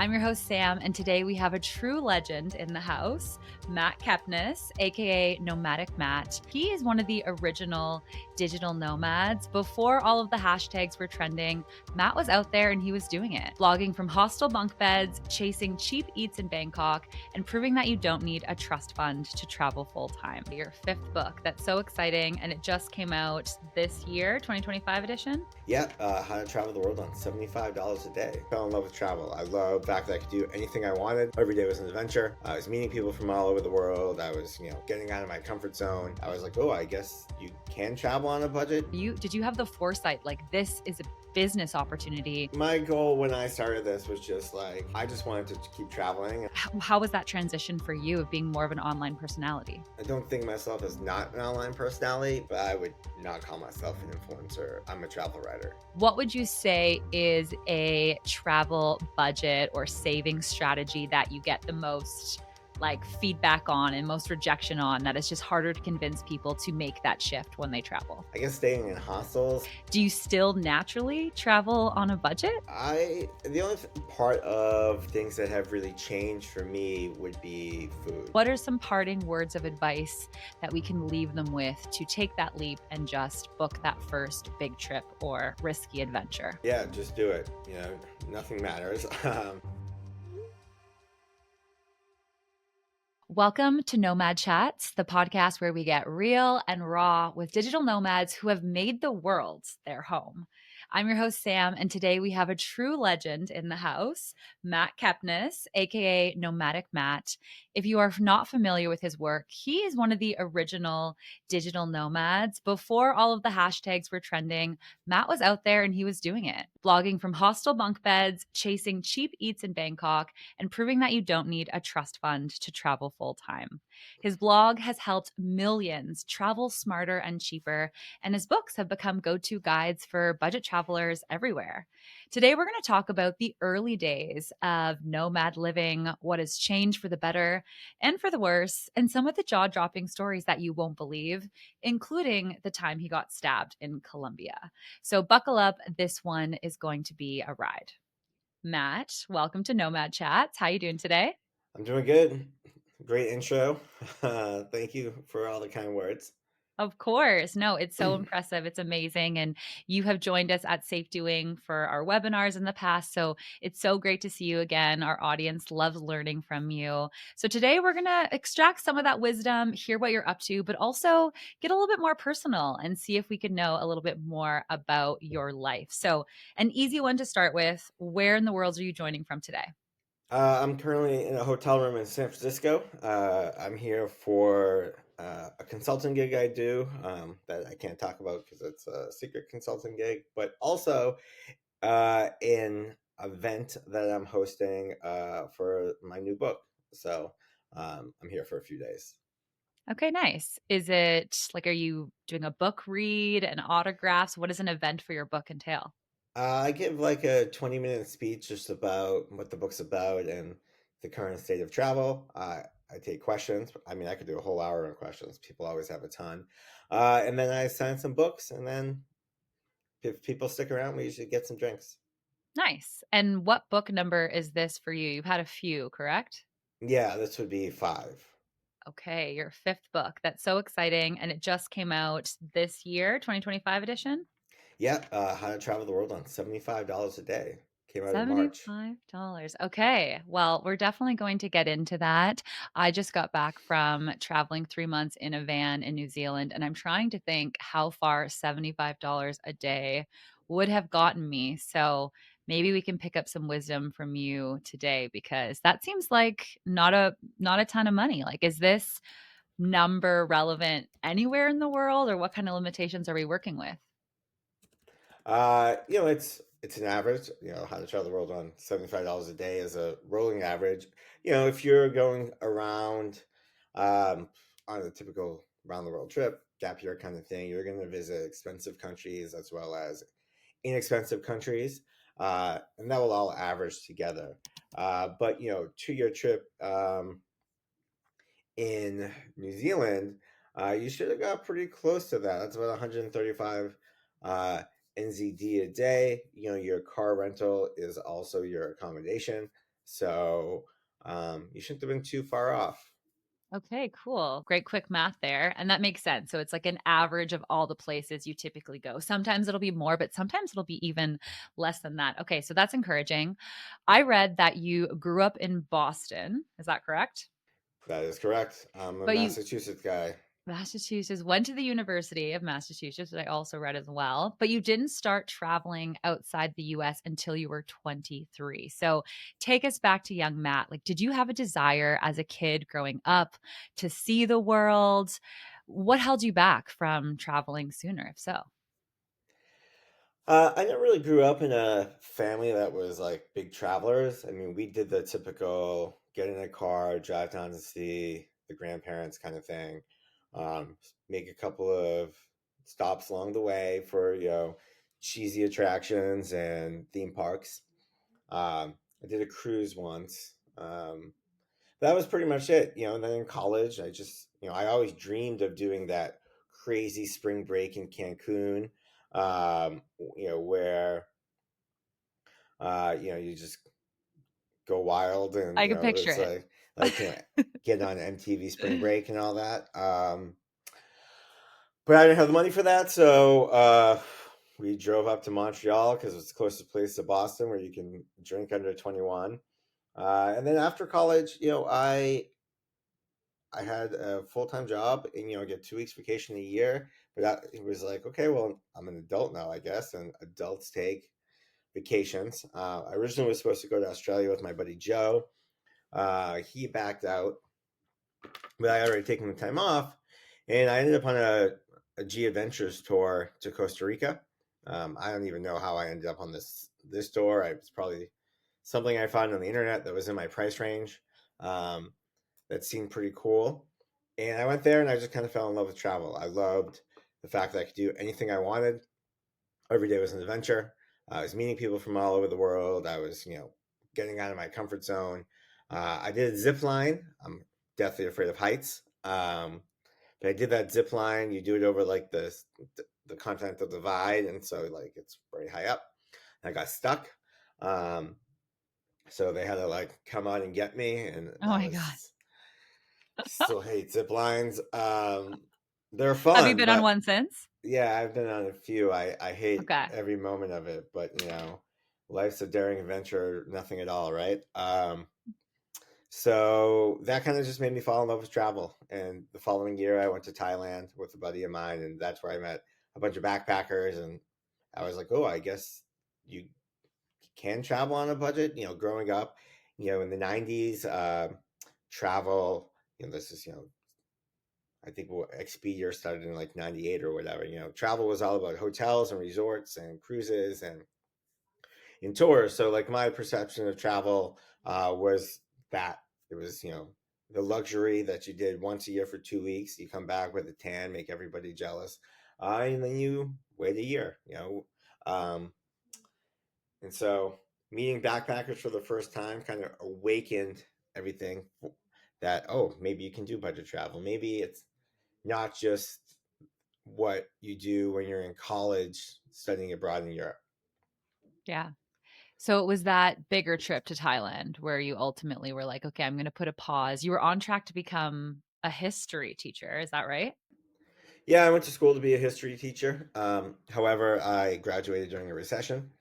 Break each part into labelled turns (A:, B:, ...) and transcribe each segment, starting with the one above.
A: I'm your host, Sam, and today we have a true legend in the house, Matt Kepnes, aka Nomadic Matt. He is one of the original digital nomads. Before all of the hashtags were trending, Matt was out there and he was doing it, blogging from hostel bunk beds, chasing cheap eats in Bangkok, and proving that you don't need a trust fund to travel full time. Your fifth book, that's so exciting, and it just came out this year, 2025 edition.
B: Yeah, How to Travel the World on $75 a day. Fell in love with travel. I love the fact that I could do anything I wanted. Every day was an adventure. I was meeting people from all over the world. I was, getting out of my comfort zone. I was like, oh, I guess you can travel on a budget.
A: Did you have the foresight, like, this is a business opportunity?
B: My goal when I started this was just like, I just wanted to keep traveling.
A: How was that transition for you of being more of an online personality?
B: I don't think myself as not an online personality, but I would not call myself an influencer. I'm a travel writer.
A: What would you say is a travel budget or saving strategy that you get the most feedback on and most rejection on, that it's just harder to convince people to make that shift when they travel?
B: I guess staying in hostels.
A: Do you still naturally travel on a budget?
B: The only part of things that have really changed for me would be food.
A: What are some parting words of advice that we can leave them with to take that leap and just book that first big trip or risky adventure?
B: Yeah, just do it. Nothing matters.
A: Welcome to Nomad Chats, the podcast where we get real and raw with digital nomads who have made the world their home. I'm your host, Sam, and today we have a true legend in the house, Matt Kepnes, aka Nomadic Matt. If you are not familiar with his work, he is one of the original digital nomads. Before all of the hashtags were trending, Matt was out there and he was doing it, blogging from hostel bunk beds, chasing cheap eats in Bangkok, and proving that you don't need a trust fund to travel full time. His blog has helped millions travel smarter and cheaper, and his books have become go-to guides for budget travelers everywhere. Today, we're going to talk about the early days of nomad living, what has changed for the better and for the worse, and some of the jaw-dropping stories that you won't believe, including the time he got stabbed in Colombia. So buckle up. This one is going to be a ride. Matt, welcome to Nomad Chats. How are you doing today?
B: I'm doing good. Great intro. Thank you for all the kind words.
A: Of course. No, it's so impressive. It's amazing. And you have joined us at Safe Doing for our webinars in the past. So it's so great to see you again. Our audience loves learning from you. So today we're going to extract some of that wisdom, hear what you're up to, but also get a little bit more personal and see if we can know a little bit more about your life. So an easy one to start with. Where in the world are you joining from today?
B: I'm currently in a hotel room in San Francisco. I'm here for a consulting gig I do that I can't talk about because it's a secret consulting gig, but also an event that I'm hosting for my new book. So I'm here for a few days.
A: Okay, nice. Is it are you doing a book read and autographs? What does an event for your book entail?
B: I give like a 20-minute speech just about what the book's about and the current state of travel. I take questions. I mean, I could do a whole hour on questions. People always have a ton. And then I sign some books. And then if people stick around, we usually get some drinks.
A: Nice. And what book number is this for you? You've had a few, correct?
B: Yeah, this would be 5.
A: Okay, your fifth book. That's so exciting. And it just came out this year, 2025 edition.
B: Yeah, How to Travel the World on $75 a day. Came out in March.
A: $75. Okay. Well, we're definitely going to get into that. I just got back from traveling 3 months in a van in New Zealand, and I'm trying to think how far $75 a day would have gotten me. So maybe we can pick up some wisdom from you today, because that seems like not a ton of money. Like, is this number relevant anywhere in the world, or what kind of limitations are we working with?
B: It's an average. How to Travel the World on $75 a day is a rolling average. If you're going around on a typical round the world trip, gap year kind of thing, you're going to visit expensive countries as well as inexpensive countries, and that will all average together. But 2-year trip in New Zealand, you should have got pretty close to that. That's about 135 NZD a day. Your car rental is also your accommodation. So you shouldn't have been too far off.
A: Okay, cool. Great quick math there. And that makes sense. So it's like an average of all the places you typically go. Sometimes it'll be more, but sometimes it'll be even less than that. Okay, so that's encouraging. I read that you grew up in Boston. Is that correct?
B: That is correct. I'm a
A: But you
B: Massachusetts guy.
A: Massachusetts, went to the University of Massachusetts, which I also read as well, but you didn't start traveling outside the US until you were 23. So take us back to young Matt. Like, did you have a desire as a kid growing up to see the world? What held you back from traveling sooner, if so?
B: I never really grew up in a family that was like big travelers. I mean, we did the typical get in a car, drive down to see the grandparents kind of thing, make a couple of stops along the way for, cheesy attractions and theme parks. I did a cruise once. That was pretty much it, and then in college, I always dreamed of doing that crazy spring break in Cancun, where, you just go wild and,
A: I can picture
B: it's
A: it.
B: getting on MTV Spring Break and all that. But I didn't have the money for that. So, we drove up to Montreal because it's the closest place to Boston where you can drink under 21. And then after college, I had a full time job and get 2 weeks vacation a year. But it was like, okay, well, I'm an adult now, I guess, and adults take vacations. I originally was supposed to go to Australia with my buddy Joe. He backed out, but I had already taken the time off, and I ended up on a G Adventures tour to Costa Rica. I don't even know how I ended up on this tour. It's probably something I found on the internet that was in my price range. Um, that seemed pretty cool. And I went there and I just kind of fell in love with travel. I loved the fact that I could do anything I wanted. Every day was an adventure. I was meeting people from all over the world. I was, getting out of my comfort zone. I did a zip line. I'm deathly afraid of heights. But I did that zip line. You do it over like the Continental Divide, and so like it's very high up. I got stuck. Um, so they had to like come out and get me, and
A: Oh
B: that
A: my God.
B: was still hate zip lines. They're
A: Have you
B: fun,
A: been on
B: but
A: one since?
B: yeah, I've been on a few. I hate
A: Okay.
B: every moment of it, but life's a daring adventure, nothing at all, right? So that kind of just made me fall in love with travel. And the following year, I went to Thailand with a buddy of mine, and that's where I met a bunch of backpackers. And I was like, oh, I guess you can travel on a budget. Growing up, in the '90s, travel. This is I think Expedia started in like '98 or whatever. Travel was all about hotels and resorts and cruises and tours. So like my perception of travel was that it was the luxury that you did once a year for 2 weeks. You come back with a tan, make everybody jealous, and then you wait a year. Um, and so meeting backpackers for the first time kind of awakened everything that, oh, maybe you can do budget travel. Maybe it's not just what you do when you're in college studying abroad in Europe.
A: Yeah. So it was that bigger trip to Thailand where you ultimately were like, okay, I'm going to put a pause. You were on track to become a history teacher. Is that right?
B: Yeah, I went to school to be a history teacher. However, I graduated during a recession,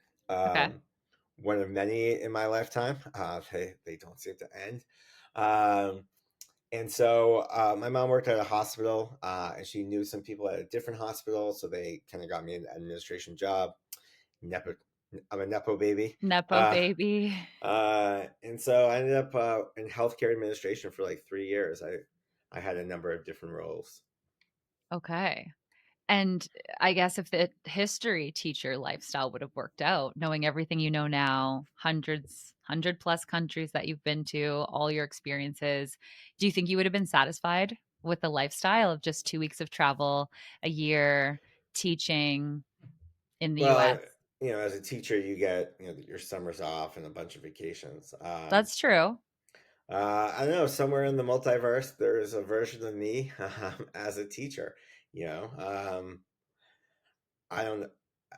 A: Okay.
B: um, one of many in my lifetime. They don't seem to end. Um, and so my mom worked at a hospital, and she knew some people at a different hospital, so they kind of got me an administration job. Nepo, I'm a nepo baby.
A: Nepo
B: Uh,
A: baby.
B: and so I ended up in healthcare administration for like 3 years. I had a number of different roles.
A: Okay. And I guess if the history teacher lifestyle would have worked out, knowing everything you know now, hundred plus countries that you've been to, all your experiences, do you think you would have been satisfied with the lifestyle of just 2 weeks of travel a year teaching in the
B: Well,
A: US?
B: as a teacher, you get your summers off and a bunch of vacations.
A: That's true.
B: I don't know. Somewhere in the multiverse, there is a version of me as a teacher. You know, I don't.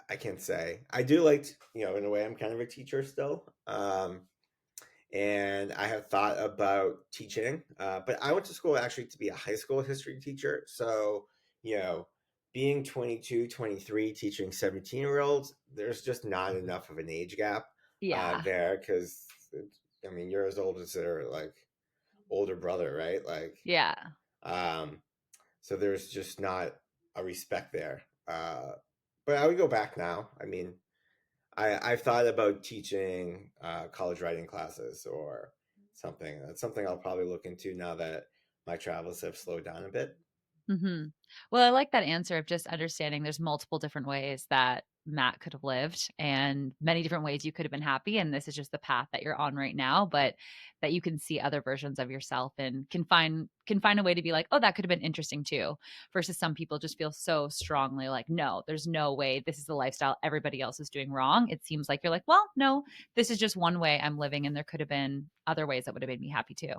B: I can't say. I do like. In a way, I'm kind of a teacher still. and I have thought about teaching. But I went to school actually to be a high school history teacher. So, you know, being 22, 23, teaching 17-year-olds, there's just not enough of an age gap
A: Yeah.
B: there because, I mean, you're as old as their like older brother, right?
A: Yeah.
B: Um, so there's just not a respect there. But I would go back now. I mean, I've thought about teaching college writing classes or something. That's something I'll probably look into now that my travels have slowed down a bit.
A: Mhm. Well, I like that answer of just understanding there's multiple different ways that Matt could have lived and many different ways you could have been happy, and this is just the path that you're on right now, but that you can see other versions of yourself and can find a way to be like, "Oh, that could have been interesting too," versus some people just feel so strongly like, "No, there's no way this is the lifestyle everybody else is doing wrong." It seems like you're like, "Well, no, this is just one way I'm living, and there could have been other ways that would have made me happy too."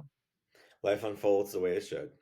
B: Life unfolds the way it should.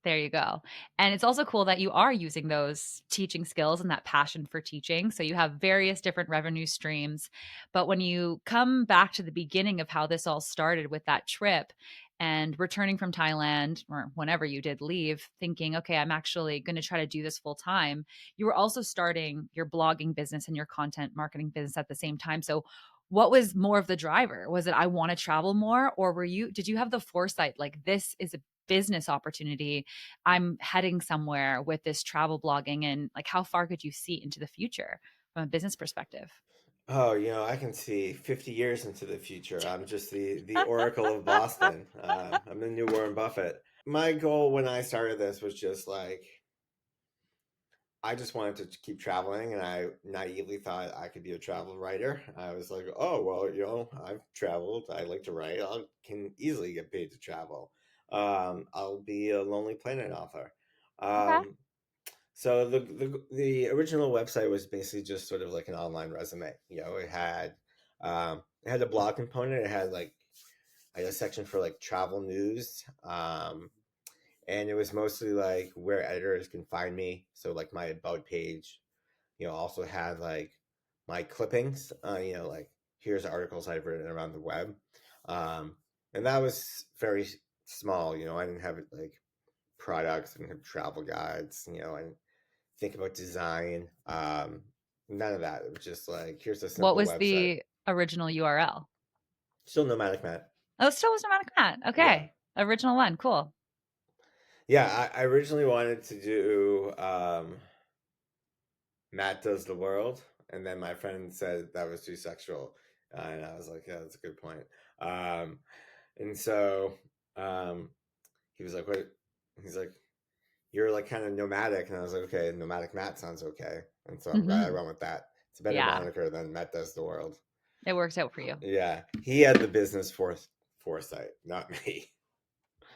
A: There you go. And it's also cool that you are using those teaching skills and that passion for teaching. So you have various different revenue streams. But when you come back to the beginning of how this all started with that trip and returning from Thailand or whenever you did leave, thinking, okay, I'm actually going to try to do this full time, you were also starting your blogging business and your content marketing business at the same time. So what was more of the driver? Was it I want to travel more, or did you have the foresight like this is a business opportunity, I'm heading somewhere with this travel blogging, and like how far could you see into the future from a business perspective?
B: Oh, I can see 50 years into the future. I'm just the Oracle of Boston. I'm the new Warren Buffett. My goal when I started this was just like I just wanted to keep traveling, and I naively thought I could be a travel writer. I was like, oh, well, I've traveled. I like to write. I can easily get paid to travel. I'll be a Lonely Planet author.
A: Okay.
B: Um, so the original website was basically just sort of like an online resume. It had a blog component. It had like I had a section for like travel news. And it was mostly like where editors can find me. So like my about page, also had like my clippings. Like here's articles I've written around the web, um, and that was very small. I didn't have like products and have travel guides. And think about design. None of that. It was just like here's a
A: What
B: simple
A: was
B: website.
A: the original URL?
B: Still Nomadic Matt.
A: Oh, it still was Nomadic Matt.
B: Yeah.
A: Okay. Original one. Cool.
B: Yeah, I originally wanted to do Matt does the world, and then my friend said that was too sexual, and I was like, yeah, that's a good point. Um, and so um, he was like, what? He's like, you're like kind of nomadic, and I was like, okay, nomadic Matt sounds okay, and so I'm glad I
A: Hmm.
B: went with that. It's a better
A: Yeah.
B: moniker than Matt does the world.
A: It works out for you.
B: Yeah, he had the business foresight, not me.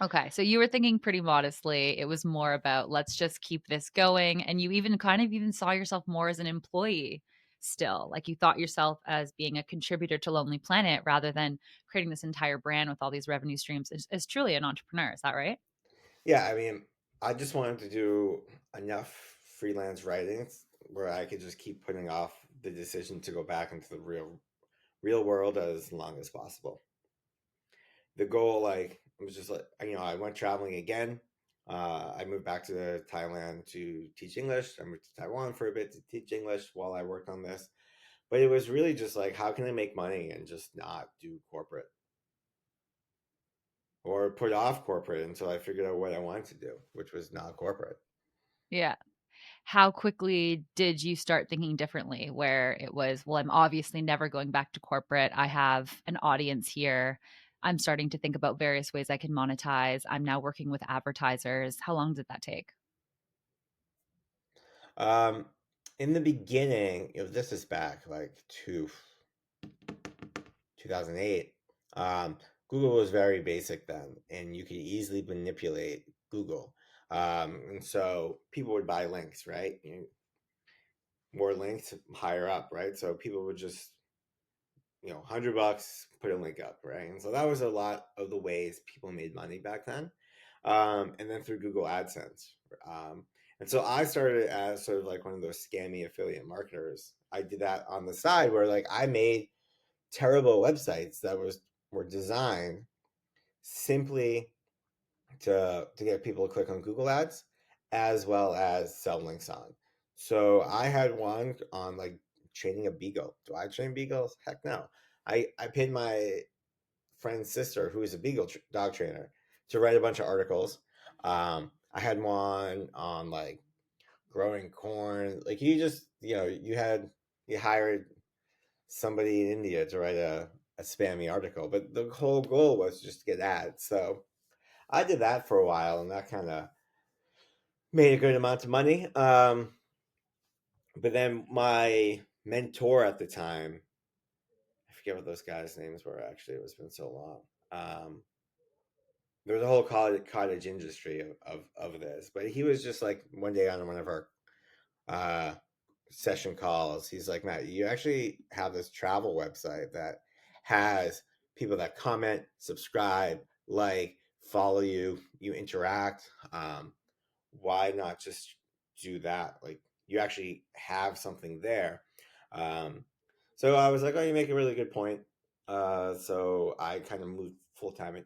A: Okay. So you were thinking pretty modestly. It was more about let's just keep this going. And you even kind of even saw yourself more as an employee still. Like you thought yourself as being a contributor to Lonely Planet rather than creating this entire brand with all these revenue streams as truly an entrepreneur. Is that right?
B: Yeah, I mean, I just wanted to do enough freelance writings where I could just keep putting off the decision to go back into the real world as long as possible. The goal, like, was just like, I went traveling again. I moved back to Thailand to teach English. I moved to Taiwan for a bit to teach English while I worked on this. But it was really just like, how can I make money and just not do corporate or put off corporate until I figured out what I wanted to do, which was not corporate.
A: Yeah. How quickly did you start thinking differently where it was, well, I'm obviously never going back to corporate. I have an audience here. I'm starting to think about various ways I can monetize. I'm now working with advertisers. How long did that take?
B: Um, in the beginning, this is back like to 2008. Google was very basic then, and you could easily manipulate Google. And so people would buy links, right? More links, higher up, right? So people would just, $100, put a link up, right? And so that was a lot of the ways people made money back then. And then through Google AdSense. Um, and so I started as sort of like one of those scammy affiliate marketers. I did that on the side where like I made terrible websites that was were designed simply to get people to click on Google Ads as well as sell links on. So I had one on like training a beagle. Do I train beagles? Heck no. I paid my friend's sister, who is a dog trainer, to write a bunch of articles. I had one on like growing corn. Like you hired somebody in India to write a spammy article, but the whole goal was just to get ads. So I did that for a while, and that kind of made a good amount of money. But then my mentor at the time, I forget what those guys' names were. Actually, it's been so long. There was a whole cottage industry of this, but he was just like one day on one of our uh, session calls. He's like, Matt, you actually have this travel website that has people that comment, subscribe, like, follow you, you interact. Why not just do that? Like, you actually have something there. Um, so I was like, oh, you make a really good point. So I kind of moved full time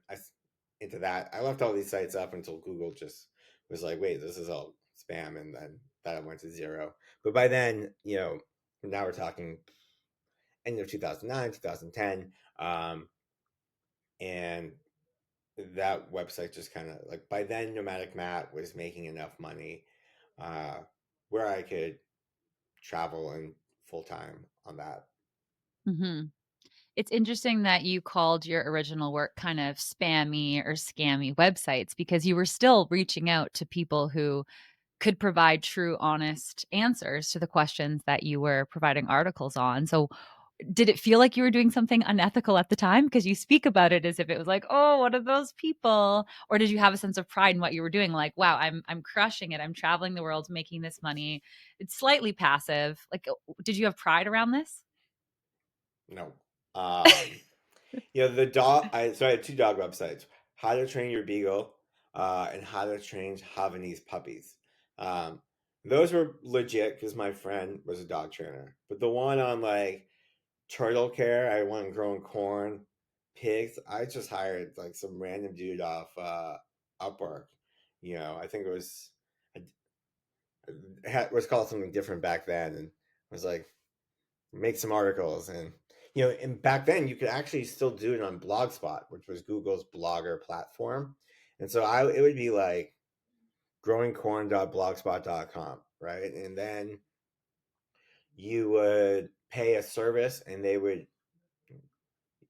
B: into that. I left all these sites up until Google just was like, wait, this is all spam, and then that went to zero. But by then, now we're talking end of 2009, 2010, and that website just kind of like by then, Nomadic Matt was making enough money uh, where I could travel and full time on that.
A: Hmm. It's interesting that you called your original work kind of spammy or scammy websites because you were still reaching out to people who could provide true, honest answers to the questions that you were providing articles on. So, did it feel like you were doing something unethical at the time? Because you speak about it as if it was like, oh, what are those people? Or did you have a sense of pride in what you were doing? Like, wow, I'm crushing it. I'm traveling the world, making this money. It's slightly passive. Like, did you have pride around this?
B: No. Um, the dog. So I had two dog websites: How to Train Your Beagle, and How to Train Havanese Puppies. Um, those were legit because my friend was a dog trainer. But the one on like turtle care, I went growing corn, pigs. I just hired like some random dude off Upwork. I think it was called something different back then, and was like make some articles. And back then you could actually still do it on Blogspot, which was Google's blogger platform. And so it would be like growingcorn.blogspot.com, right? And then you would pay a service, and they would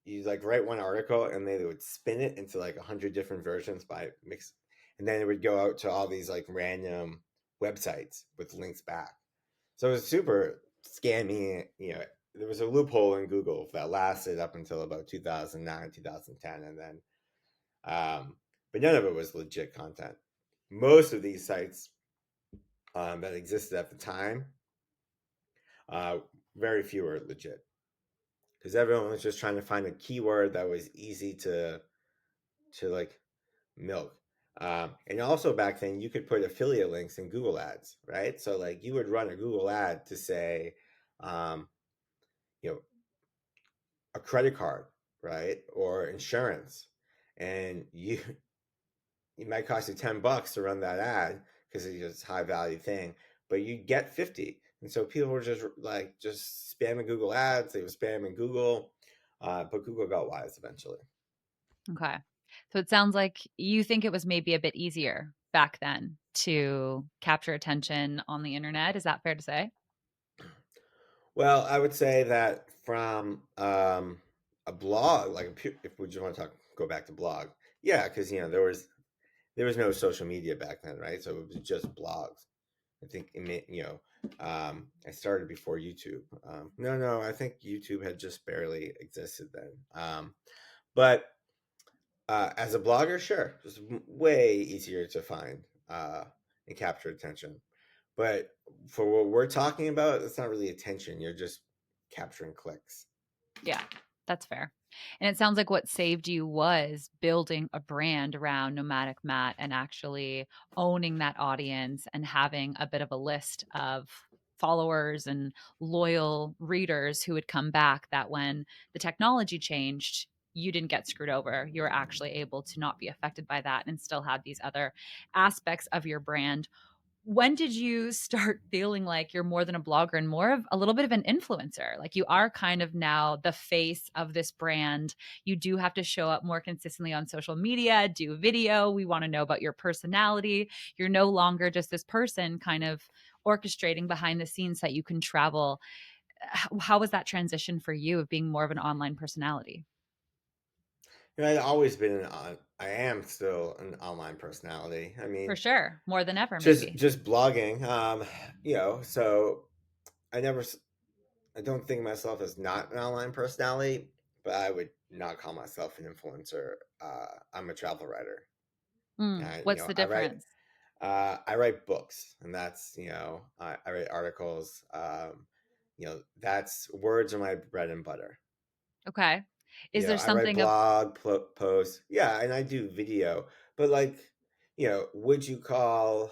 B: you like write one article, and they would spin it into like 100 different versions by mix, and then it would go out to all these like random websites with links back. So it was super scammy. There was a loophole in Google that lasted up until about 2009, 2010, and then, but none of it was legit content. Most of these sites that existed at the time, uh, very few were legit because everyone was just trying to find a keyword that was easy to like milk. And also back then, you could put affiliate links in Google Ads, right? So like you would run a Google ad to say, um, you know, a credit card, right, or insurance, and it might cost you $10 to run that ad because it's a high value thing, but you get 50. And so people were just spamming Google Ads. They were spamming Google, but Google got wise eventually.
A: Okay. So it sounds like you think it was maybe a bit easier back then to capture attention on the internet. Is that fair to say?
B: Well, I would say that from a blog, like if we just want to go back to blog, yeah, because there was no social media back then, right? So it was just blogs. I think I started before YouTube. No, I think YouTube had just barely existed then. But as a blogger, sure, just way easier to find and capture attention. But for what we're talking about, it's not really attention. You're just capturing clicks.
A: Yeah, that's fair. And it sounds like what saved you was building a brand around Nomadic Matt and actually owning that audience and having a bit of a list of followers and loyal readers who would come back that when the technology changed, you didn't get screwed over. You were actually able to not be affected by that and still have these other aspects of your brand. When did you start feeling like you're more than a blogger and more of a little bit of an influencer? Like you are kind of now the face of this brand. You do have to show up more consistently on social media, do video. We want to know about your personality. You're no longer just this person kind of orchestrating behind the scenes that you can travel. How was that transition for you of being more of an online personality?
B: I've always been I am still an online personality. I
A: For
B: mean,
A: sure. More than ever,
B: just
A: maybe.
B: just blogging. So I never, I don't think of myself as not an online personality, but I would not call myself an influencer. I'm a travel writer.
A: What's the difference?
B: I write books, and that's I write articles. That's words are my bread and butter.
A: Okay. Is there
B: I write
A: something of
B: posts. Yeah, and I do video. But like, would you call?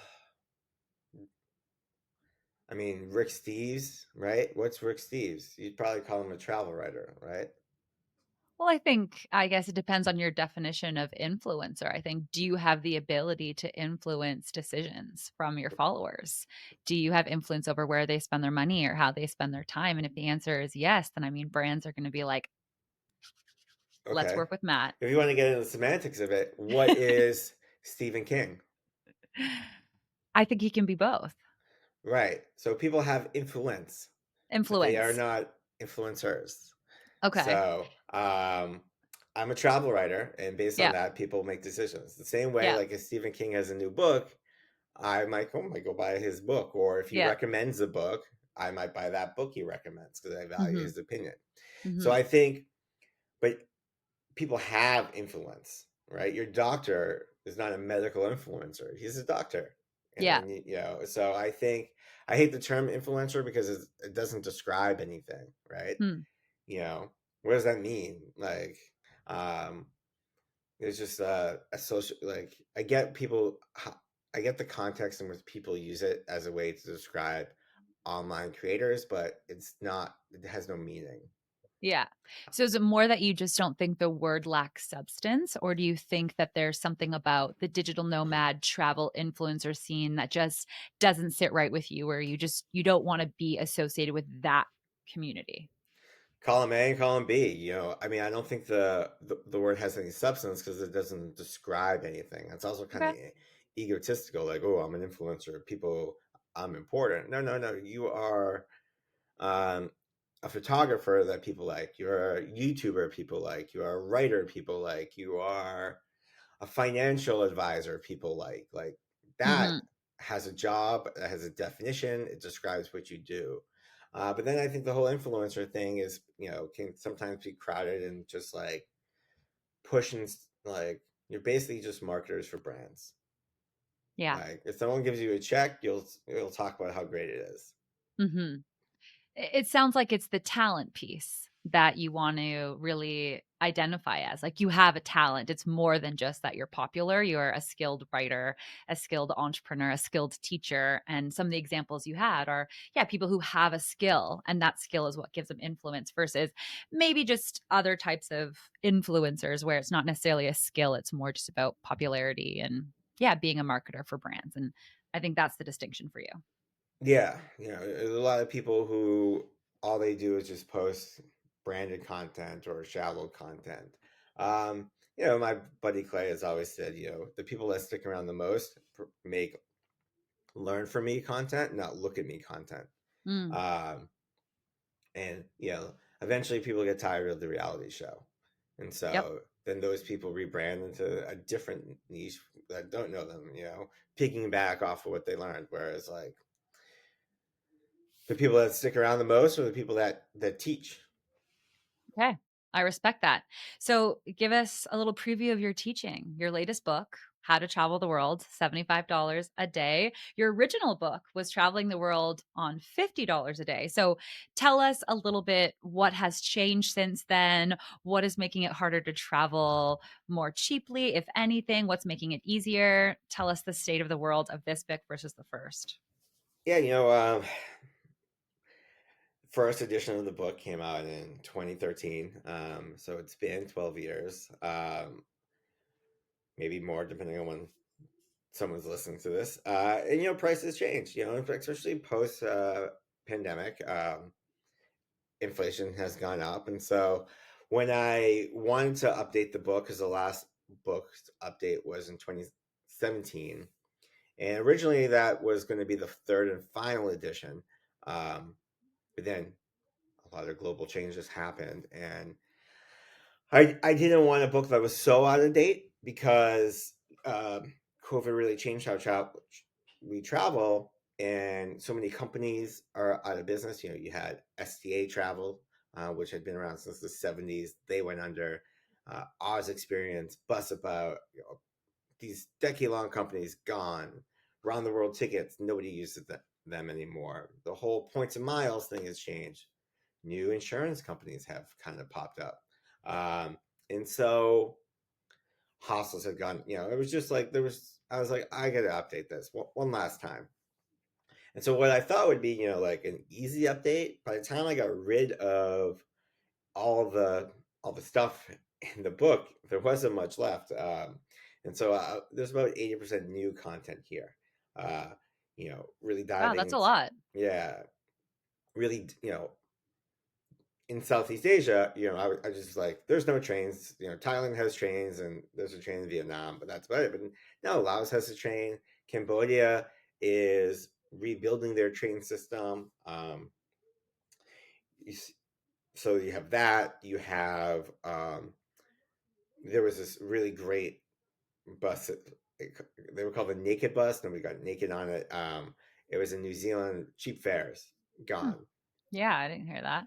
B: I mean, Rick Steves, right? What's Rick Steves? You'd probably call him a travel writer, right?
A: Well, I guess it depends on your definition of influencer. I think, do you have the ability to influence decisions from your followers? Do you have influence over where they spend their money or how they spend their time? And if the answer is yes, then I mean, brands are going to be like, let's
B: Okay.
A: work with Matt.
B: If you want to get into the semantics of it, what is Stephen King?
A: I think he can be both.
B: Right. So people have influence, but they are
A: Influence.
B: not influencers.
A: Okay.
B: So I'm a travel writer, and based on
A: Yeah.
B: that, people make decisions. The same way,
A: Yeah.
B: like if Stephen King has a new book, might go buy his book, or if he
A: Yeah.
B: recommends a book, I might buy that book he recommends because I value
A: Hmm.
B: his opinion. So
A: Hmm.
B: I think, but people have influence, right? Your doctor is not a medical influencer; he's a doctor, and
A: Yeah.
B: then So I think I hate the term influencer because it doesn't describe anything, right?
A: Hmm.
B: You know, what does that mean? Like, um, it's just a social. Like, I get the context in which people use it as a way to describe online creators, but it's not. It has no meaning.
A: Yeah. So is it more that you just don't think the word lacks substance, or do you think that there's something about the digital nomad travel influencer scene that just doesn't sit right with you, where you don't want to be associated with that community?
B: Column A and column B. I mean, I don't think the word has any substance because it doesn't describe anything. It's also kind of
A: Okay.
B: egotistical, like, oh, I'm an influencer. People, I'm important. No, no, no. You are um, a photographer that people like. You're a YouTuber people like. You are a writer people like. You are a financial advisor people like. Like that
A: Mhm.
B: has a job, that has a definition. It describes what you do. But then I think the whole influencer thing is, can sometimes be crowded and just like pushing, like, you're basically just marketers for brands.
A: Yeah.
B: Like if someone gives you a check, you'll talk about how great it is.
A: Mhm. It sounds like it's the talent piece that you want to really identify as. Like you have a talent. It's more than just that you're popular. You're a skilled writer, a skilled entrepreneur, a skilled teacher. And some of the examples you had are, yeah, people who have a skill, and that skill is what gives them influence versus maybe just other types of influencers where it's not necessarily a skill. It's more just about popularity and, yeah, being a marketer for brands. And I think that's the distinction for you.
B: Yeah, there's a lot of people who all they do is just post branded content or shallow content. My buddy Clay has always said, the people that stick around the most make learn from me content, not look at me content.
A: Mm.
B: Um, and eventually people get tired of the reality show, and
A: Yep.
B: so then those people rebrand into a different niche that don't know them. Picking back off of what they learned, whereas like the people that stick around the most are the people that teach.
A: Okay. I respect that. So, give us a little preview of your teaching, your latest book, How to Travel the World, $75 a day. Your original book was traveling the world on $50 a day. So, tell us a little bit what has changed since then. What is making it harder to travel more cheaply, if anything? What's making it easier? Tell us the state of the world of this book versus the first.
B: Yeah, first edition of the book came out in 2013. So it's been 12 years, maybe more, depending on when someone's listening to this. And prices change. Especially post pandemic. Inflation has gone up, and so when I wanted to update the book, because the last book update was in 2017, and originally that was going to be the third and final edition, but then a lot of global changes happened, and I didn't want a book that was so out of date because COVID really changed how we travel, and so many companies are out of business. You had STA Travel, which had been around since the 70s. They went under. Oz Experience, Bus About, these decade-long companies gone. Round the world tickets, nobody uses them anymore. The whole points and miles thing has changed. New insurance companies have kind of popped up. And so hostels had gone, it was just like I was like, I got to update this one last time. And so what I thought would be, like an easy update, by the time I got rid of all the all the stuff in the book, there wasn't much left. And so there's about 80% new content here. Really
A: Wow,
B: diving
A: that's a
B: into,
A: lot.
B: yeah, really, in Southeast Asia, I just like, there's no trains. Thailand has trains, and there's a train in Vietnam, but that's about it. But no, Laos has a train. Cambodia is rebuilding their train system. You, so you have that. You have there was this really great bus. They were called the Naked Bus. Nobody got naked on it. It was in New Zealand. Cheap fares
A: Hmm.
B: gone.
A: Yeah, I didn't hear that.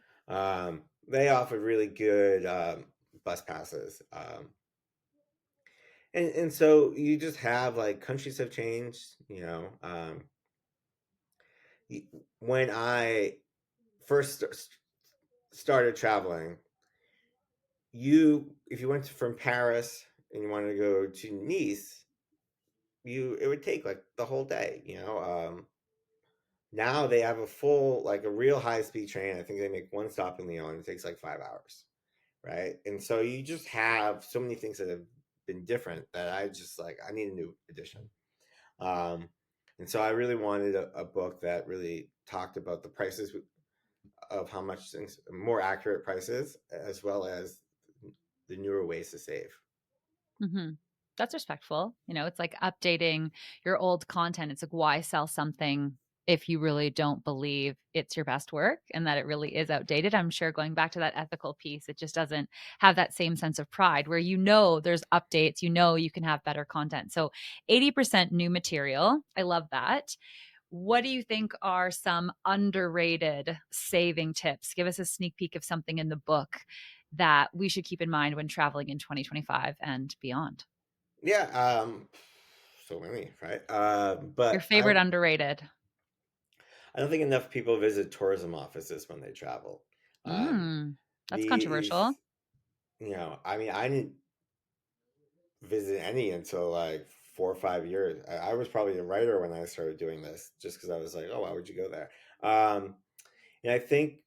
B: They offered really good bus passes. And so you just have like countries have changed. When I first started traveling, if you went from Paris and you wanted to go to Nice, it would take like the whole day. Now they have a full, like a real high speed train. I think they make one stop in Lyon. It takes like 5 hours, right? And so you just have so many things that have been different that I just like, I need a new edition. Um, and so I really wanted a book that really talked about the prices of how much things, more accurate prices, as well as the newer ways to save.
A: Hmm. That's respectful. It's like updating your old content. It's like, why sell something if you really don't believe it's your best work and that it really is outdated? I'm sure going back to that ethical piece, it just doesn't have that same sense of pride where there's updates, you can have better content. So 80% new material. I love that. What do you think are some underrated saving tips? Give us a sneak peek of something in the book that we should keep in mind when traveling in 2025 and beyond.
B: Yeah, so many, right?
A: Your
B: But
A: favorite underrated?
B: I don't think enough people visit tourism offices when they travel. Um,
A: Mm, that's
B: these,
A: controversial.
B: I mean, I didn't visit any until like 4 or 5 years. I was probably a writer when I started doing this, just because I was like, oh, why would you go there? Um, and I think,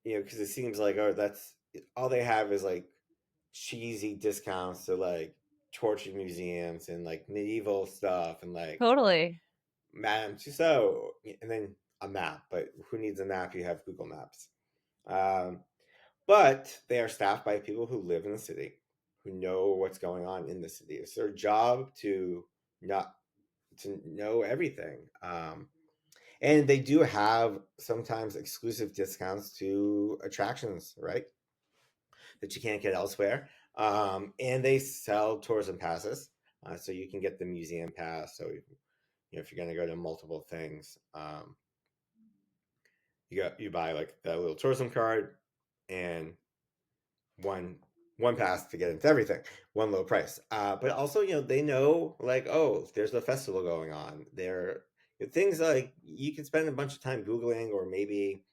B: because it seems like, oh, that's all they have is like cheesy discounts to like torture museums and like medieval stuff and like
A: Totally.
B: Madame Tussauds, and then a map. But who needs a map? You have Google Maps. Um, but they are staffed by people who live in the city, who know what's going on in the city. It's their job not to know everything. And they do have sometimes exclusive discounts to attractions, right? That you can't get elsewhere. And they sell tourism passes, so you can get the museum pass. So if you're going to go to multiple things, you buy like that little tourism card and one one pass to get into everything, one low price. But also, they know like, oh, there's a festival going on. There things like you can spend a bunch of time googling, or maybe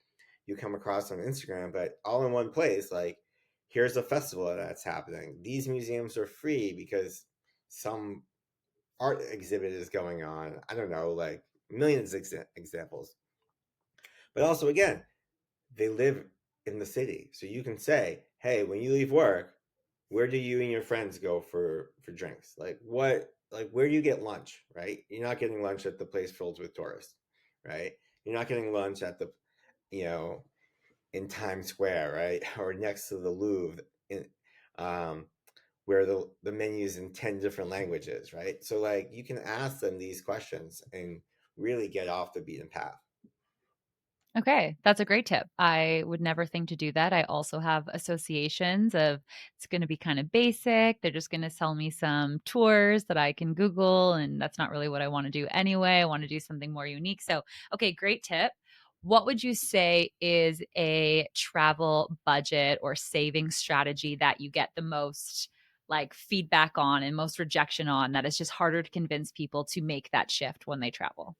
B: you come across on Instagram, but all in one place. Like, here's a festival that's happening. These museums are free because some art exhibit is going on. I don't know, like millions of examples. But also, again, they live in the city. So you can say, hey, when you leave work, where do you and your friends go for drinks? Like where do you get lunch, right? You're not getting lunch at the place filled with tourists, right? You're not getting lunch at the, you know, in Times Square, right? Or next to the Louvre in um where the menu's in 10 different languages, right? So like you can ask them these questions and really get off the beaten path.
A: Okay, that's a great tip. I would never think to do that. I also have associations of it's going to be kind of basic. They're just going to sell me some tours that I can Google, and that's not really what I want to do anyway. I want to do something more unique. So, okay, great tip. What would you say is a travel budget or saving strategy that you get the most like feedback on and most rejection on that is just harder to convince people to make that shift when they travel?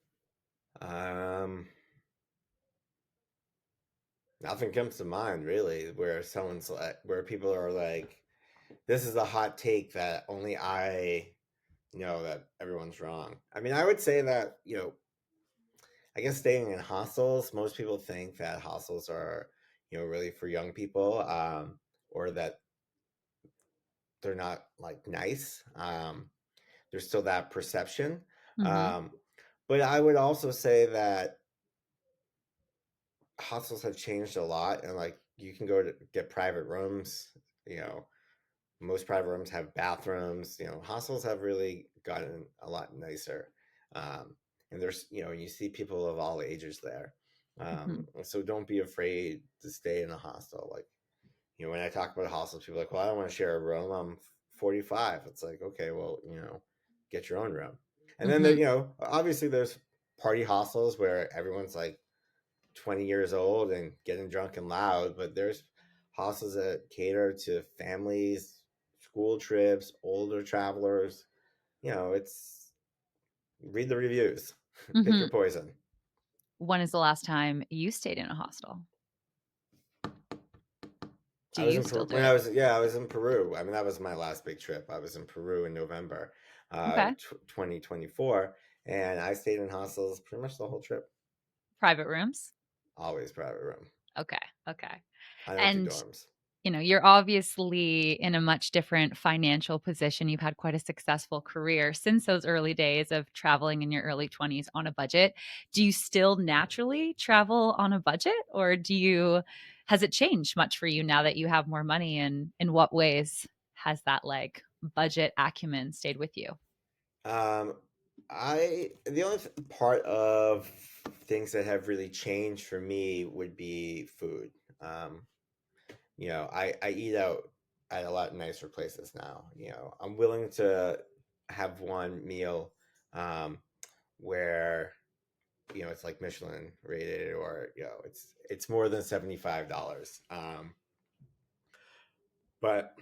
B: Um Nothing comes to mind really where someone's like where people are like, this is a hot take that only I know that everyone's wrong. I mean, I would say that, I guess staying in hostels, most people think that hostels are, really for young people, or that they're not like nice. There's still that perception.
A: Mhm.
B: Um, but I would also say that hostels have changed a lot, and like you can go to get private rooms. You know, most private rooms have bathrooms. Hostels have really gotten a lot nicer. And there's, you see people of all ages there.
A: Mhm.
B: So don't be afraid to stay in a hostel. Like, when I talk about hostels, people are like, well, I don't want to share a room. I'm 45. It's like, okay, well, get your own room. And then,
A: Mhm.
B: obviously there's party hostels where everyone's like 20 years old and getting drunk and loud, but there's hostels that cater to families, school trips, older travelers. It's read the reviews, pick your
A: Mhm.
B: poison.
A: When is the last time you stayed in a hostel? Do
B: I was
A: you
B: in
A: still
B: Peru
A: do
B: when
A: it?
B: I was in Peru. I mean, that was my last big trip. I was in Peru in November,
A: Okay.
B: 2024, and I stayed in hostels pretty much the whole trip.
A: Private rooms?
B: Always private room.
A: Okay, okay.
B: I don't do
A: And,
B: dorms.
A: you're obviously in a much different financial position. You've had quite a successful career since those early days of traveling in your early 20s on a budget. Do you still naturally travel on a budget, or has it changed much for you now that you have more money, and in what ways has that, like, budget acumen stayed with you?
B: Um, I the only part of things that have really changed for me would be food. Um, I eat out at a lot nicer places now. I'm willing to have one meal um, where it's like Michelin rated, or it's more than $75. But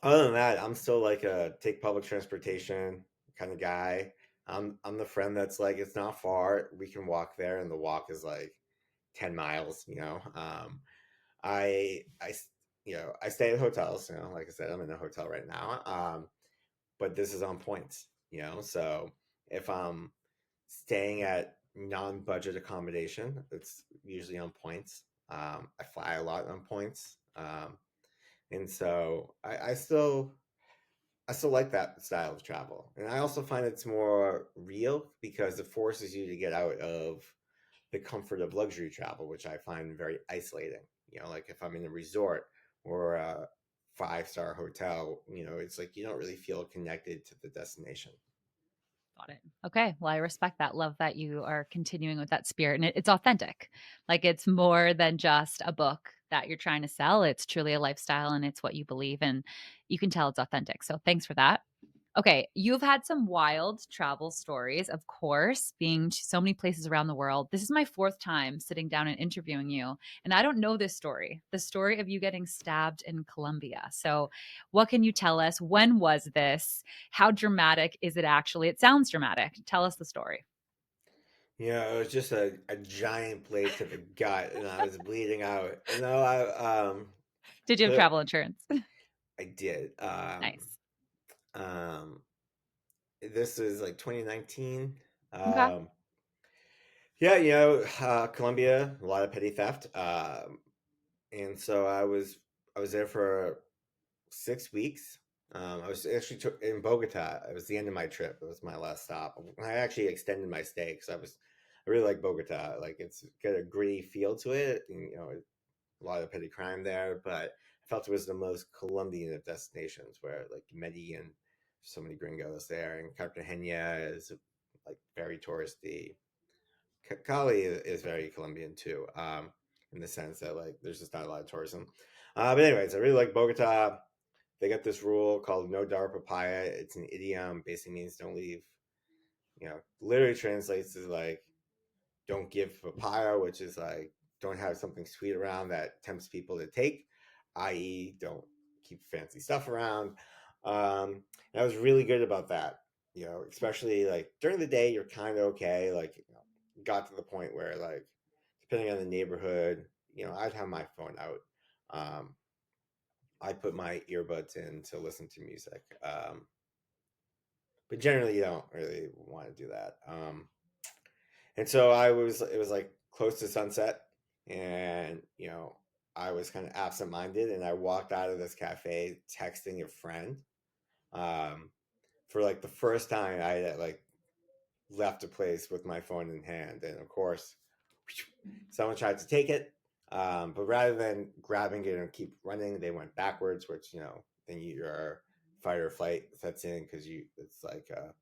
B: other than that, I'm still like a take public transportation kind of guy. I'm the friend that's like, it's not far. We can walk there, and the walk is like 10 miles. I I stay at hotels. Like I said, I'm in a hotel right now. But this is on points. So if I'm staying at non-budget accommodation, it's usually on points. I fly a lot on points. And so I still like that style of travel. And I also find it's more real because it forces you to get out of the comfort of luxury travel, which I find very isolating. Like if I'm in a resort or a five-star hotel, it's like you don't really feel connected to the destination.
A: Got it. Okay. Well, I respect that. Love that you are continuing with that spirit, and it's authentic. Like, it's more than just a book that you're trying to sell. It's truly a lifestyle, and it's what you believe, and you can tell it's authentic. So thanks for that. Okay, you've had some wild travel stories, of course, being to so many places around the world. This is my fourth time sitting down and interviewing you, and I don't know this story, the story of you getting stabbed in Colombia. So, what can you tell us? When was this? How dramatic is it actually? It sounds dramatic. Tell us the story.
B: It was just a giant blade to the gut, and I was bleeding out.
A: Did you have
B: Clear,
A: travel insurance?
B: I did.
A: Nice.
B: Um, this is like 2019.
A: Okay.
B: Yeah, Colombia, a lot of petty theft. and so I was there for 6 weeks. I was actually in Bogota. It was the end of my trip. It was my last stop. I actually extended my stay because I really like Bogota. Like it's got a gritty feel to it, and, a lot of petty crime there. But I felt it was the most Colombian of destinations, where like Medellin, so many gringos there, and Cartagena is like very touristy. Cali is very Colombian too, in the sense that like there's just not a lot of tourism. But anyways, I really like Bogota. They got this rule called no dar papaya. It's an idiom, basically means don't leave. Literally translates to like don't give papaya, which is like don't have something sweet around that tempts people to take, i.e., don't keep fancy stuff around. And I was really good about that. Especially like during the day, you're kind of okay. Like, got to the point where like depending on the neighborhood, I'd have my phone out. I put my earbuds in to listen to music. But generally, you don't really want to do that. And so it was like close to sunset, and I was kind of absent-minded, and I walked out of this cafe texting a friend. Um, for like the first time, I had like left a place with my phone in hand, and of course, someone tried to take it. But rather than grabbing it and keep running, they went backwards, which then your fight or flight sets in because it's like a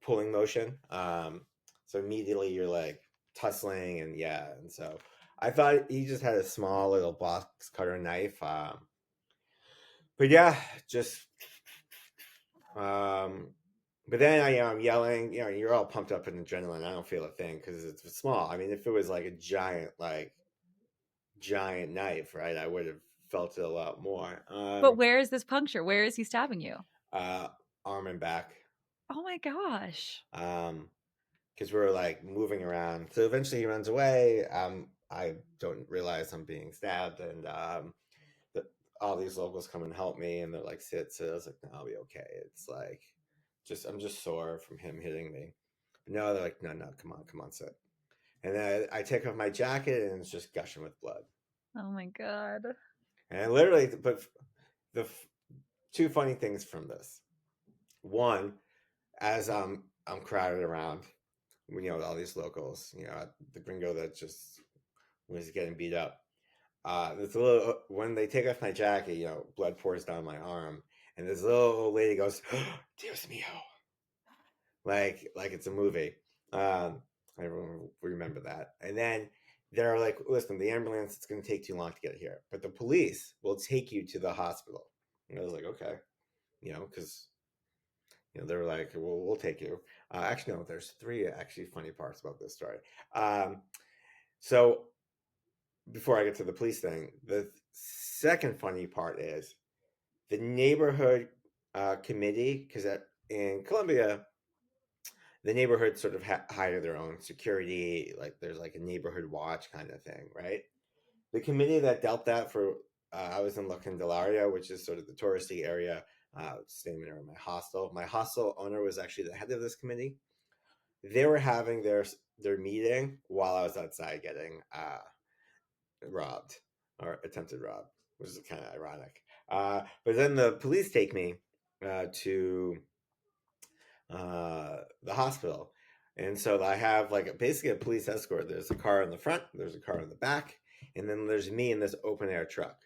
B: pulling motion. So immediately you're like tussling and yeah, and so I thought he just had a small little box cutter knife. But yeah, just um, but then I'm yelling. You're all pumped up in adrenaline. I don't feel a thing because it's small. I mean, if it was like a giant knife, right, I would have felt it a lot more.
A: But where is this puncture? Where is he stabbing you?
B: Uh, Arm and back.
A: Oh my gosh.
B: Um, because we're like moving around. So eventually he runs away. I don't realize I'm being stabbed, and the, all these locals come and help me, and they're like, "Sit, sit." I was like, "No, I'll be okay." It's like, I'm just sore from him hitting me. But no, they're like, "No, no, come on, sit." And then I take off my jacket, and it's just gushing with blood.
A: Oh my god.
B: And I literally, but the two funny things from this: one, as I'm crowded around, all these locals, the gringo that just was getting beat up. This little when they take off my jacket, blood pours down my arm, and this little old lady goes, oh, "Dios mío," like it's a movie. Um, I remember that. And then they're like, "Listen, the ambulance, it's going to take too long to get here, but the police will take you to the hospital." And I was like, "Okay," because they were like, "Well, we'll take you." Actually, no, there's three actually funny parts about this story. Um, so before I get to the police thing, the second funny part is the neighborhood committee, because in Colombia, the neighborhood sort of hire their own security. Like there's like a neighborhood watch kind of thing, right? The committee that dealt that for, I was in La Candelaria, which is sort of the touristy area, staying near my hostel. My hostel owner was actually the head of this committee. They were having their meeting while I was outside getting robbed or attempted rob, which is kind of ironic. But then the police take me to the hospital. And so I have like basically a police escort. There's a car in the front, there's a car in the back, and then there's me in this open air truck.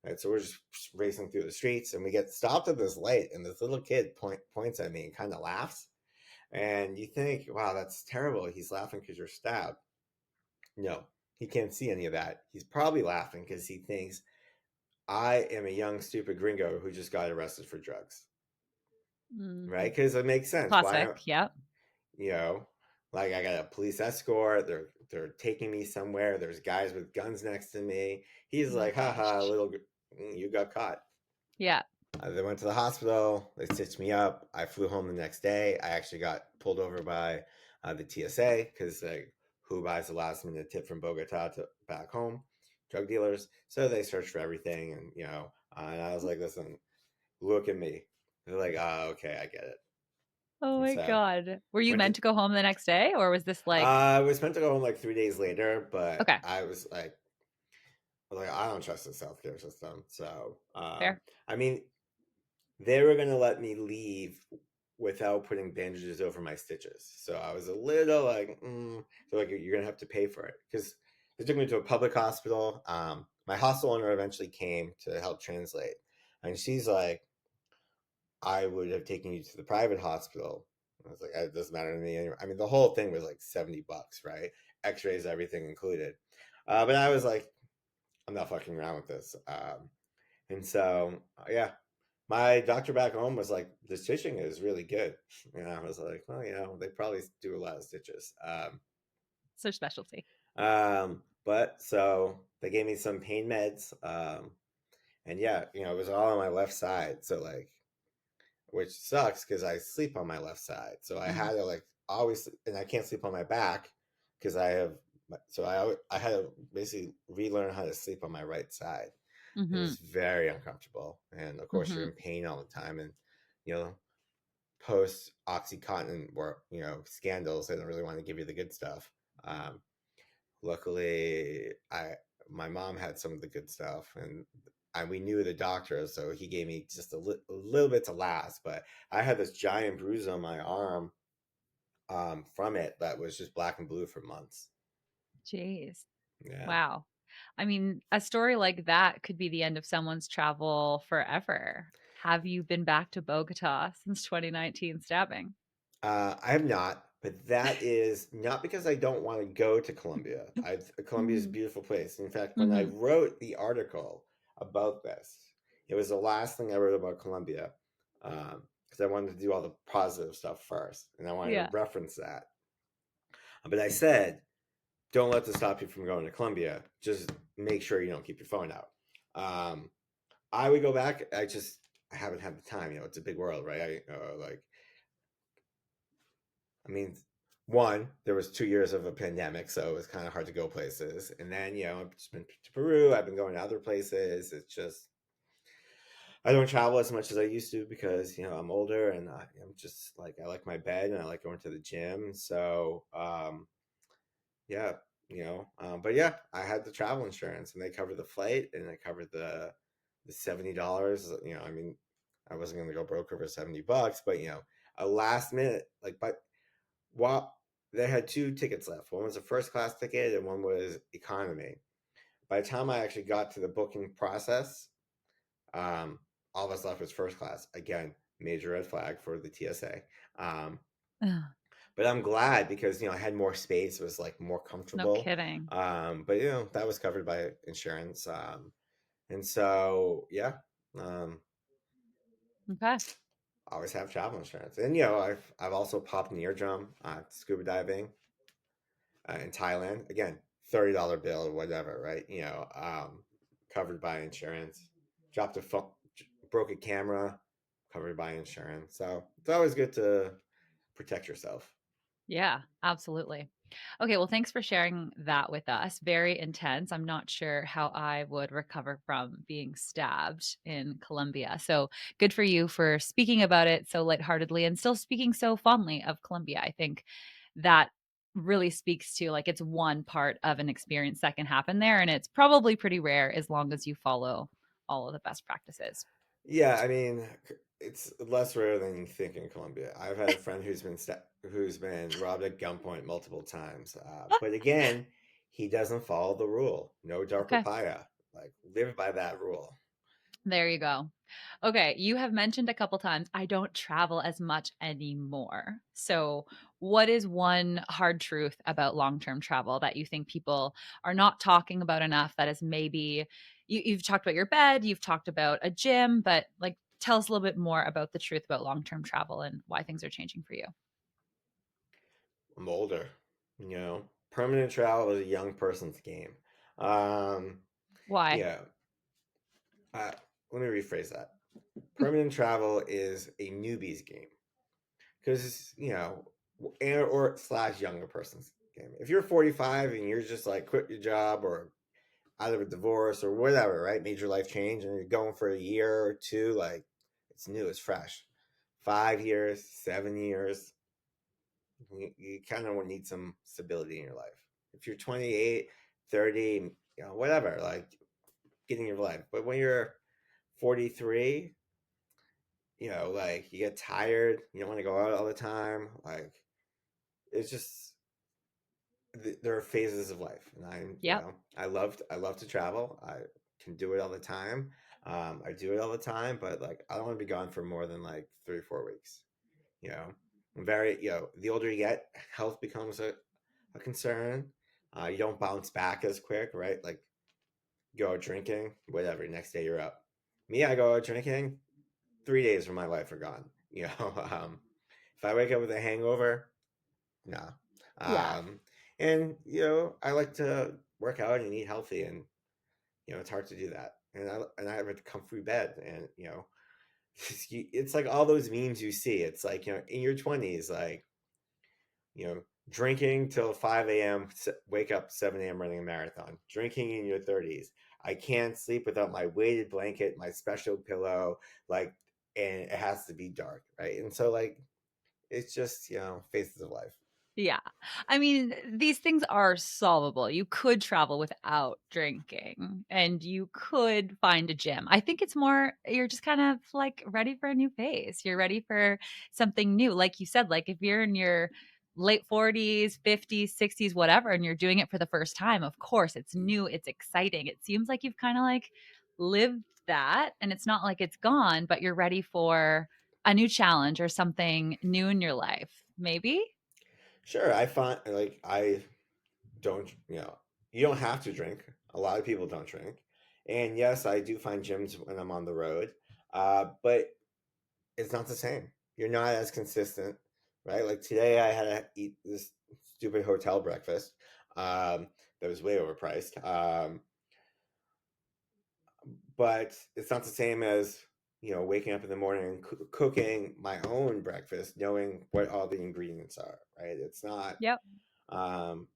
B: Right, so we're just racing through the streets, and we get stopped at this light, and this little kid points at me and kind of laughs. And you think, wow, that's terrible. He's laughing because you're stabbed. No, he can't see any of that. He's probably laughing because he thinks I am a young, stupid gringo who just got arrested for drugs. Right?
A: Mm.
B: Because it makes sense.
A: Classic.
B: Why,
A: Yep.
B: you know, like I got a police escort. They're taking me somewhere. There's guys with guns next to me.
A: Oh
B: He's
A: my
B: like, haha,
A: gosh.
B: you got caught.
A: Yeah.
B: They went to the hospital. They stitched me up. I flew home the next day. I actually got pulled over by the TSA because like, who buys the last minute tip from Bogota to back home? Drug dealers. So they searched for everything, and and I was like, listen, look at me. They're like, oh, okay, I get it.
A: Oh
B: And
A: my
B: so
A: god. Were you
B: went to.
A: meant to go home the next day or was this like
B: I was meant to go home like 3 days later, but
A: okay.
B: I was like, like I don't trust this healthcare system. So,
A: Fair.
B: I mean, they were gonna let me leave without putting bandages over my stitches. So I was a little like, so like you're gonna have to pay for it because they took me to a public hospital. My hostel owner eventually came to help translate, and she's like, "I would have taken you to the private hospital." I was like, "It doesn't matter to me anyway." I mean, the whole thing was like $70, right? X-rays, everything included. But I was like, I'm not fucking around with this. And so, yeah, my doctor back home was like, the stitching is really good. And I was like, well, they probably do a lot of stitches.
A: It's their specialty.
B: But so they gave me some pain meds. And yeah, it was all on my left side. So like, which sucks because I sleep on my left side. So I
A: Mm.
B: had to like always, and I can't sleep on my back because I had to basically relearn how to sleep on my right side. It
A: Mhm.
B: was very uncomfortable, and of course you're
A: Mhm.
B: in pain all the time, and you know post Oxycontin or scandals, they don't really want to give you the good stuff. Um, Luckily, I my mom had some of the good stuff, and we knew the doctor, so he gave me just a little bit to last. But I had this giant bruise on my arm from it that was just black and blue for months.
A: Jeez.
B: Yeah.
A: Wow. I mean, a story like that could be the end of someone's travel forever. Have you been back to Bogota since 2019 stabbing?
B: I have not, but that is not because I don't want to go to Colombia. Colombia is a
A: Mhm.
B: beautiful place. In fact, when I
A: Mhm.
B: wrote the article about this, it was the last thing I wrote about Colombia because I wanted to do all the positive stuff first, and I wanted to
A: Yeah.
B: reference that. But I said, don't let this stop you from going to Colombia. Just make sure you don't keep your phone out. Um, I would go back. I haven't had the time. It's a big world, right? I mean, one, there was 2 years of a pandemic, so it was kind of hard to go places. And then, I've just been to Peru. I've been going to other places. It's just I don't travel as much as I used to because I'm older and I'm just like I like my bed and I like going to the gym. So yeah, but yeah, I had the travel insurance and they covered the flight and they covered the $70. I mean, I wasn't going to go broke over $70, but a last minute but well, they had two tickets left. One was a first class ticket and one was economy. By the time I actually got to the booking process, um, all that's left was first class. Again, major red flag for the TSA. Um,
A: Ugh,
B: but I'm glad because I had more space, it was like more
A: no
B: comfortable.
A: kidding.
B: But that was covered by insurance. And so yeah, um,
A: Okay.
B: always have travel insurance. And I've also popped an eardrum scuba diving in Thailand. Again, $30 bill or whatever, right? Covered by insurance. Dropped a phone, broke a camera, covered by insurance. So it's always good to protect yourself.
A: Yeah, absolutely. Okay, well, thanks for sharing that with us. Very intense. I'm not sure how I would recover from being stabbed in Colombia. So good for you for speaking about it so lightheartedly and still speaking so fondly of Colombia. I think that really speaks to like it's one part of an experience that can happen there. And it's probably pretty rare as long as you follow all of the best practices.
B: Yeah, I mean, it's less rare than you think in Colombia. I've had a friend who's been robbed at gunpoint multiple times. But again, he doesn't follow the rule. No dark
A: Okay.
B: papaya. Like live by that rule.
A: There you go. Okay, you have mentioned a couple times, I don't travel as much anymore. So, what is one hard truth about long term travel that you think people are not talking about enough? That is maybe you've talked about your bed, you've talked about a gym, but like tell us a little bit more about the truth about long term travel and why things are changing for you.
B: I'm older. Permanent travel is a young person's game. Um,
A: Why?
B: yeah. Uh, Let me rephrase that. Permanent travel is a newbie's game because or slash younger person's game. If you're 45 and you're just like quit your job or out of a divorce or whatever, right? Major life change, and you're going for a year or two, like it's new, it's fresh. 5 years, 7 years, you kind of need some stability in your life. If you're 28, 30, whatever, like beginning of life. But when you're 43, like you get tired, you don't want to go out all the time. Like it's just there are phases of life, and
A: Yep.
B: I love to travel. I can do it all the time. I do it all the time, but like I don't want to be gone for more than like 3 or 4 weeks. You know, I'm very the older you get, health becomes a concern. You don't bounce back as quick, right? Like go out drinking, whatever. Next day you're up. Me, I go out drinking. 3 days from my life are gone. If I wake up with a hangover, no.
A: Yeah.
B: And I like to work out and eat healthy, and it's hard to do that. And I have a comfy bed, and it's like all those memes you see. It's like in your 20s, like you know, drinking till 5 a.m., wake up 7 a.m. running a marathon. Drinking in your 30s. I can't sleep without my weighted blanket, my special pillow, like, and it has to be dark, right? And so, like, it's just, phases of life.
A: Yeah. I mean, these things are solvable. You could travel without drinking and you could find a gym. I think it's more you're just kind of like ready for a new phase. You're ready for something new. Like you said, like if you're in your late 40s, 50s, 60s, whatever, and you're doing it for the first time, of course, it's new, it's exciting. It seems like you've kind of like lived that and it's not like it's gone, but you're ready for a new challenge or something new in your life. Maybe?
B: Sure, I find like I don't, you don't have to drink. A lot of people don't drink. And yes, I do find gyms when I'm on the road, but it's not the same. You're not as consistent, right? Like today, I had to eat this stupid hotel breakfast that was way overpriced. But it's not the same as waking up in the morning and cooking my own breakfast, knowing what all the ingredients are, right? It's not.
A: Yep.
B: Um,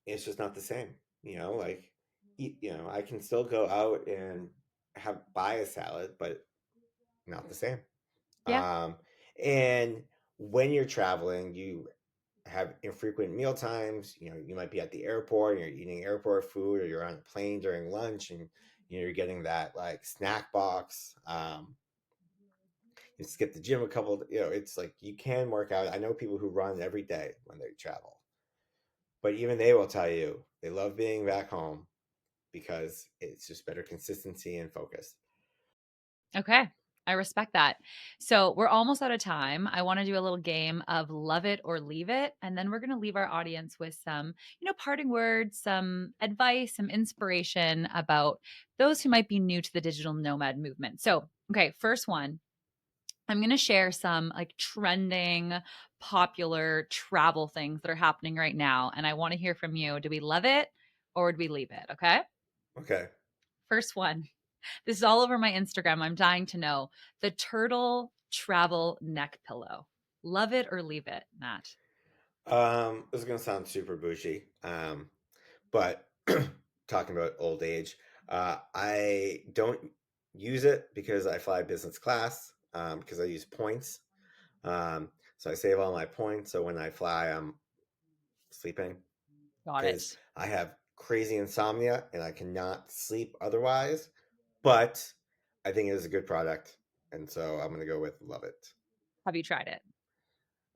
B: it's just not the same. Like I can still go out and buy a salad, but not the same.
A: Yeah.
B: Um, and when you're traveling, you have infrequent meal times. You might be at the airport and you're eating airport food, or you're on a plane during lunch and you're getting that like snack box. You skip the gym a couple. It's like you can work out. I know people who run every day when they travel, but even they will tell you they love being back home because it's just better consistency and focus.
A: Okay. I respect that. So we're almost out of time. I want to do a little game of love it or leave it. And then we're going to leave our audience with some, parting words, some advice, some inspiration about those who might be new to the digital nomad movement. So, okay, first one, I'm going to share some like trending, popular travel things that are happening right now. And I want to hear from you. Do we love it or would we leave it? Okay.
B: Okay.
A: First one. This is all over my Instagram. I'm dying to know. The turtle travel neck pillow. Love it or leave it, Matt?
B: This is gonna sound super bougie, but talking about old age, I don't use it because I fly business class, because I use points. So I save all my points. So when I fly, I'm sleeping
A: Got
B: because
A: it.
B: I have crazy insomnia and I cannot sleep otherwise. But I think it is a good product, and so I'm gonna go with love it.
A: Have you tried it?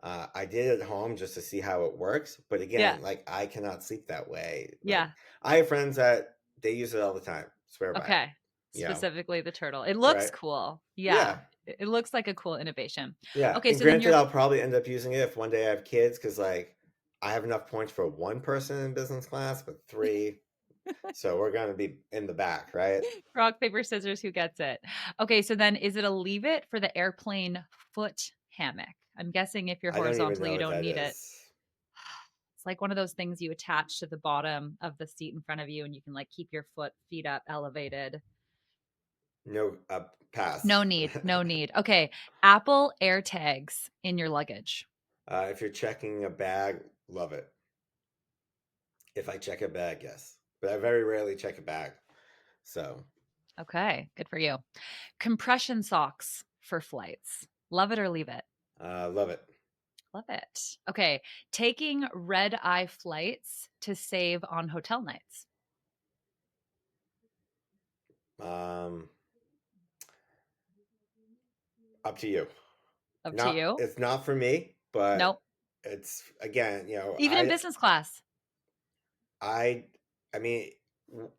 B: I did it at home just to see how it works, but
A: Yeah.
B: again, like I cannot sleep that way. Like
A: Yeah.
B: I have friends that they use it all the time, swear by it.
A: Okay.
B: You know,
A: Specifically the turtle. It looks
B: right?
A: cool. Yeah.
B: Yeah,
A: It looks like a cool innovation.
B: yeah.
A: Okay.
B: And
A: So then
B: granted,
A: you're,
B: I'll probably end up using it if one day I have kids, because like I have enough points for one person in business class, but three, so we're gonna be in the back, right?
A: rock, paper, scissors, who gets it? Okay. So then is it a leave it for the airplane foot hammock? I'm guessing if you're
B: I don't even
A: horizontal,
B: know
A: you
B: what
A: don't
B: that
A: need it.
B: is.
A: It's like one of those things you attach to the bottom of the seat in front of you and you can like keep your feet up elevated.
B: No, pass.
A: No need, no need. Okay, Apple AirTags in your luggage.
B: If you're checking a bag, love it. If I check a bag, yes, but I very rarely check a bag, so
A: Okay, good for you. Compression socks for flights. Love it or leave it?
B: love it.
A: Love it. Okay, taking red eye flights to save on hotel nights.
B: Um, Up to you.
A: Up to
B: Not
A: you.
B: It's not for me, but
A: Nope.
B: it's again,
A: Even in business class.
B: I I mean, w-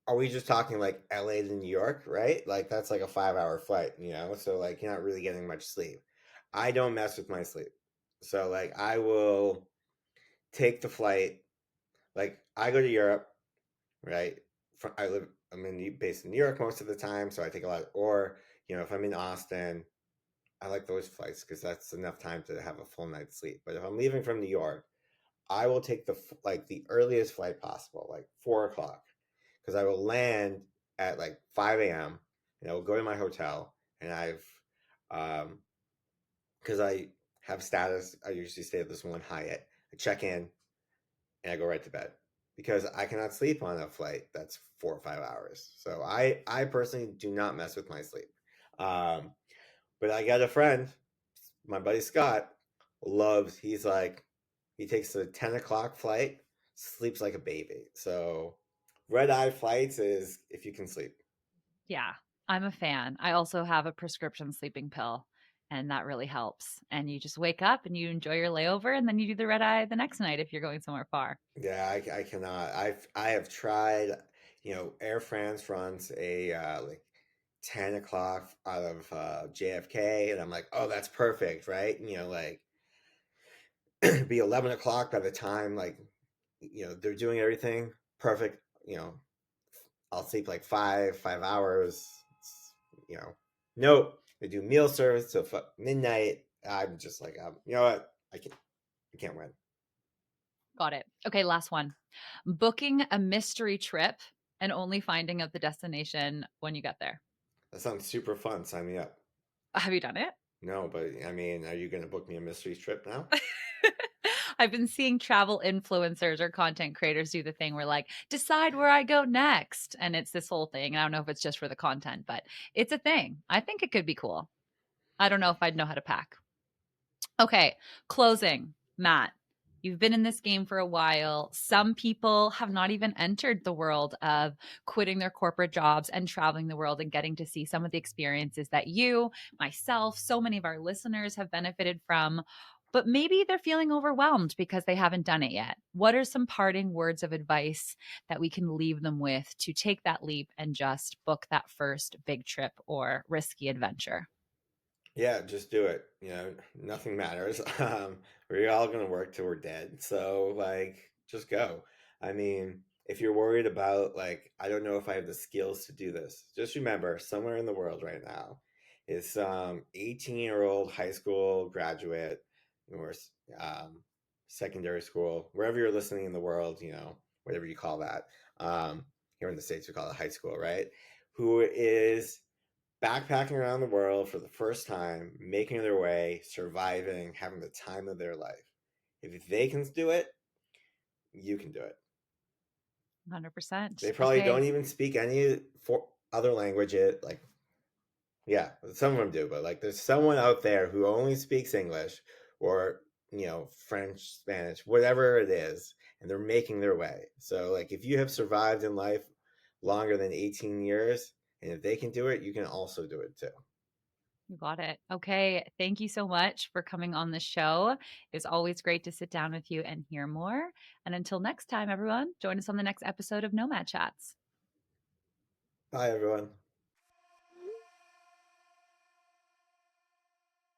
B: are we just talking like LA to New York, right? Like that's like a 5 hour flight, so like you're not really getting much sleep. I don't mess with my sleep. So like I will take the flight. Like I go to Europe, right? Based in New York most of the time, so I take a lot. Or if I'm in Austin, I like those flights because that's enough time to have a full night's sleep. But if I'm leaving from New York, I will take the earliest flight possible, like 4 o'clock, because I will land at like 5 a.m. and I will go to my hotel, and um because I have status, I usually stay at this one Hyatt. I check in and I go right to bed because I cannot sleep on a flight that's 4 or 5 hours. So I personally do not mess with my sleep. Um, but I got a friend, my buddy Scott, he's like, he takes a 10 o'clock flight, sleeps like a baby. So red eye flights is if you can sleep.
A: Yeah, I'm a fan. I also have a prescription sleeping pill, and that really helps. And you just wake up and you enjoy your layover, and then you do the red eye the next night if you're going somewhere far.
B: Yeah, I cannot. I have tried. Air France runs a like 10 o'clock out of JFK, and I'm like, oh, that's perfect, right? Like be 11 o'clock by the time like they're doing everything perfect. I'll sleep like 5 hours. You know, nope. They do meal service till midnight. I'm just like, you know what? I can't win.
A: Got it. Okay, last one. Booking a mystery trip and only finding out the destination when you get there.
B: That sounds super fun. Sign me up.
A: Have you done it?
B: No, but I mean, are you going to book me a mystery trip now?
A: I've been seeing travel influencers or content creators do the thing where like decide where I go next, and it's this whole thing. I don't know if it's just for the content, but it's a thing. I think it could be cool. I don't know if I'd know how to pack. Okay, closing. Matt, you've been in this game for a while. Some people have not even entered the world of quitting their corporate jobs and traveling the world and getting to see some of the experiences that you, myself, so many of our listeners have benefited from. But maybe they're feeling overwhelmed because they haven't done it yet. What are some parting words of advice that we can leave them with to take that leap and just book that first big trip or risky adventure?
B: Yeah, just do it. Nothing matters. We're all gonna work till we're dead. So like, just go. I mean, if you're worried about like, I don't know if I have the skills to do this, just remember, somewhere in the world right now is some 18-year-old high school graduate or secondary school, wherever you're listening in the world, whatever you call that. Um, Here in the States, we call it high school, right? Who is backpacking around the world for the first time, making their way, surviving, having the time of their life. If they can do it, you can do it. They
A: 100%.
B: probably
A: Okay.
B: don't even speak any other language. Like, yeah, some of them do, but like, there's someone out there who only speaks English or French, Spanish, whatever it is, and they're making their way. So, like, if you have survived in life longer than 18 years, and if they can do it, you can also do it too.
A: You got it. Okay. Thank you so much for coming on the show. It's always great to sit down with you and hear more. And until next time, everyone, join us on the next episode of Nomad Chats.
B: Bye, everyone.